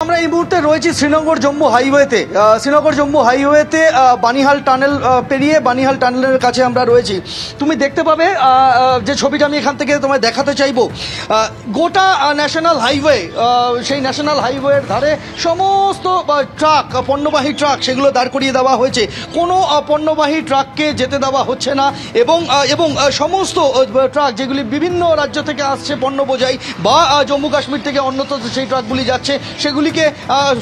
আমরা এই মুহূর্তে রয়েছি শ্রীনগর জম্মু হাইওয়েতে। শ্রীনগর জম্মু হাইওয়েতে বানিহাল টানেল পেরিয়ে বানিহাল টানেলের কাছে আমরা রয়েছি। তুমি দেখতে পাবে যে ছবিটা আমি এখান থেকে তোমায় দেখাতে চাইবো, গোটা ন্যাশনাল হাইওয়ে, সেই ন্যাশনাল হাইওয়ের ধারে সমস্ত ট্রাক, পণ্যবাহী ট্রাক, সেগুলো দাঁড় করিয়ে দেওয়া হয়েছে। কোনো পণ্যবাহী ট্রাককে যেতে দেওয়া হচ্ছে না এবং সমস্ত ট্রাক যেগুলি বিভিন্ন রাজ্য থেকে আসছে পণ্য বোঝাই বা জম্মু কাশ্মীর থেকে অন্যত্র সেই ট্রাকগুলি যাচ্ছে,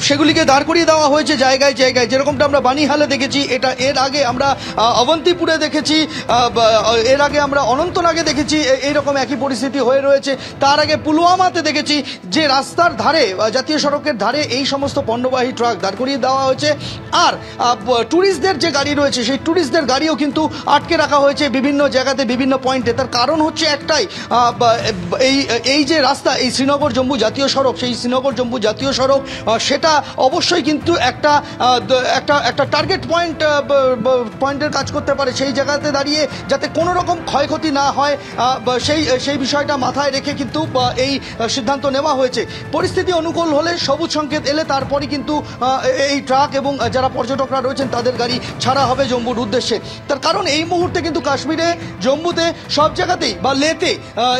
সেগুলিকে দাঁড় করিয়ে দেওয়া হয়েছে জায়গায় জায়গায়। যেরকমটা আমরা বানিহালে দেখেছি, এর আগে আমরা অবন্তিপুরে দেখেছি, এর আগে আমরা অনন্তনাগে দেখেছি, এইরকম একই পরিস্থিতি হয়ে রয়েছে। তার আগে পুলওয়ামাতে দেখেছি যে রাস্তার ধারে, জাতীয় সড়কের ধারে এই সমস্ত পণ্যবাহী ট্রাক দাঁড় করিয়ে দেওয়া হয়েছে। আর ট্যুরিস্টদের যে গাড়ি রয়েছে, সেই ট্যুরিস্টদের গাড়িও কিন্তু আটকে রাখা হয়েছে বিভিন্ন জায়গাতে, বিভিন্ন পয়েন্টে। তার কারণ হচ্ছে একটাই, এই যে রাস্তা, এই শ্রীনগর জম্মু জাতীয় সড়ক, সেই শ্রীনগর জম্মু জাতীয় সড়ক, সেটা অবশ্যই কিন্তু একটা টার্গেট পয়েন্টের কাজ করতে পারে। সেই জায়গাতে দাঁড়িয়ে যাতে কোনো রকম ক্ষয়ক্ষতি না হয়, সেই বিষয়টা মাথায় রেখে কিন্তু এই সিদ্ধান্ত নেওয়া হয়েছে। পরিস্থিতি অনুকূল হলে, সবুজ সংকেত এলে তারপরই কিন্তু এই ট্রাক এবং যারা পর্যটকরা রয়েছেন তাদের গাড়ি ছাড়া হবে জম্মুর উদ্দেশ্যে। তার কারণ এই মুহূর্তে কিন্তু কাশ্মীরে, জম্মুতে, সব জায়গাতেই বা লেতে,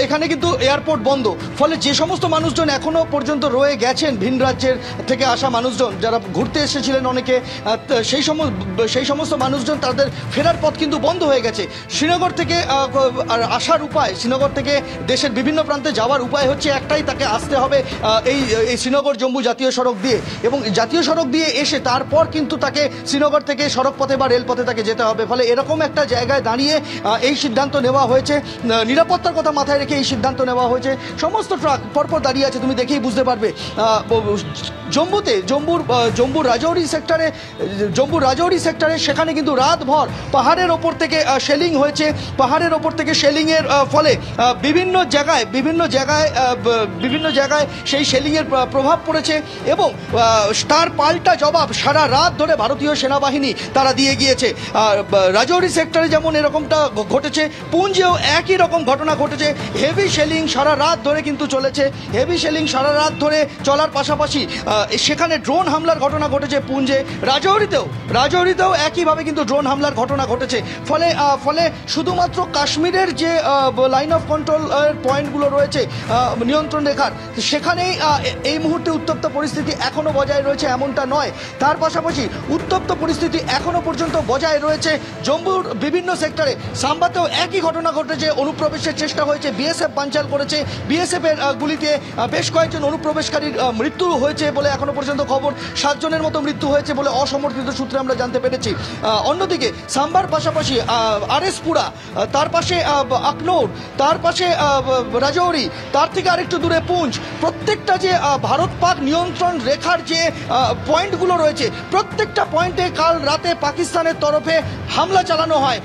এখানে কিন্তু এয়ারপোর্ট বন্ধ। ফলে যে সমস্ত মানুষজন এখনো পর্যন্ত রয়ে গেছেন, ভিন রাজ্যের থেকে আসা মানুষজন যারা ঘুরতে এসেছিলেন অনেকে, সেই সমস্ত মানুষজন, তাদের ফেরার পথ কিন্তু বন্ধ হয়ে গেছে। শ্রীনগর থেকে আসার উপায়, শ্রীনগর থেকে দেশের বিভিন্ন প্রান্তে যাওয়ার উপায় হচ্ছে একটাই, তাকে আসতে হবে এই শ্রীনগর জম্মু জাতীয় সড়ক দিয়ে, এবং জাতীয় সড়ক দিয়ে এসে তারপর কিন্তু তাকে শ্রীনগর থেকে সড়ক পথে বা রেলপথে তাকে যেতে হবে। ফলে এরকম একটা জায়গায় দাঁড়িয়ে এই সিদ্ধান্ত নেওয়া হয়েছে। নিরাপত্তার কথা মাথায় রেখে এই সিদ্ধান্ত নেওয়া হয়েছে। সমস্ত ট্রাক পরপর দাঁড়িয়ে আছে, তুমি দেখেই বুঝতে পারবে। জম্মুর রাজৌরি সেক্টরে সেখানে কিন্তু রাতভর পাহাড়ের ওপর থেকে শেলিং হয়েছে। পাহাড়ের ওপর থেকে শেলিংয়ের ফলে বিভিন্ন জায়গায় সেই শেলিংয়ের প্রভাব পড়েছে এবং তার পাল্টা জবাব সারা রাত ধরে ভারতীয় সেনাবাহিনী তারা দিয়ে গিয়েছে। রাজৌরি সেক্টরে যেমন এরকমটা ঘটেছে, পুঞ্জেও একই রকম ঘটনা ঘটেছে। হেভি শেলিং সারা রাত ধরে কিন্তু চলেছে। হেভি শেলিং সারা রাত ধরে চলার পাশাপাশি সেখানে ড্রোন হামলার ঘটনা ঘটেছে পুঞ্জে। রাজৌরিতেও একইভাবে কিন্তু ড্রোন হামলার ঘটনা ঘটেছে। ফলে শুধুমাত্র কাশ্মীরের যে লাইন অফ কন্ট্রোল পয়েন্টগুলো রয়েছে, নিয়ন্ত্রণ রেখার, সেখানেই এই মুহূর্তে উত্তপ্ত পরিস্থিতি এখনও বজায় রয়েছে এমনটা নয়। তার পাশাপাশি উত্তপ্ত পরিস্থিতি এখনও পর্যন্ত বজায় রয়েছে জম্মুর বিভিন্ন সেক্টরে। সাম্বাতেও একই ঘটনা ঘটেছে, অনুপ্রবেশের চেষ্টা হয়েছে, বিএসএফ বানচাল করেছে। বিএসএফের গুলিতে বেশ কয়েকজন অনুপ্রবেশকারীর মৃত্যু হয়েছে বলে এখনো পর্যন্ত খবর। 7 জনের মতো মৃত্যু হয়েছে বলে অসমর্থিত সূত্রে আমরা জানতে পেরেছি। অন্যদিকে সাম্বার পাশাপাশি আরএসপুরা, তার পাশে আকনৌর, তার পাশে রাজৌরি, তার থেকে আরেকটু দূরে পুঞ্চ, প্রত্যেকটা যে ভারত পাক নিয়ন্ত্রণ রেখার যে পয়েন্টগুলো রয়েছে, প্রত্যেকটা পয়েন্টে কাল রাতে পাকিস্তানের তরফে হামলা চালানো হয়।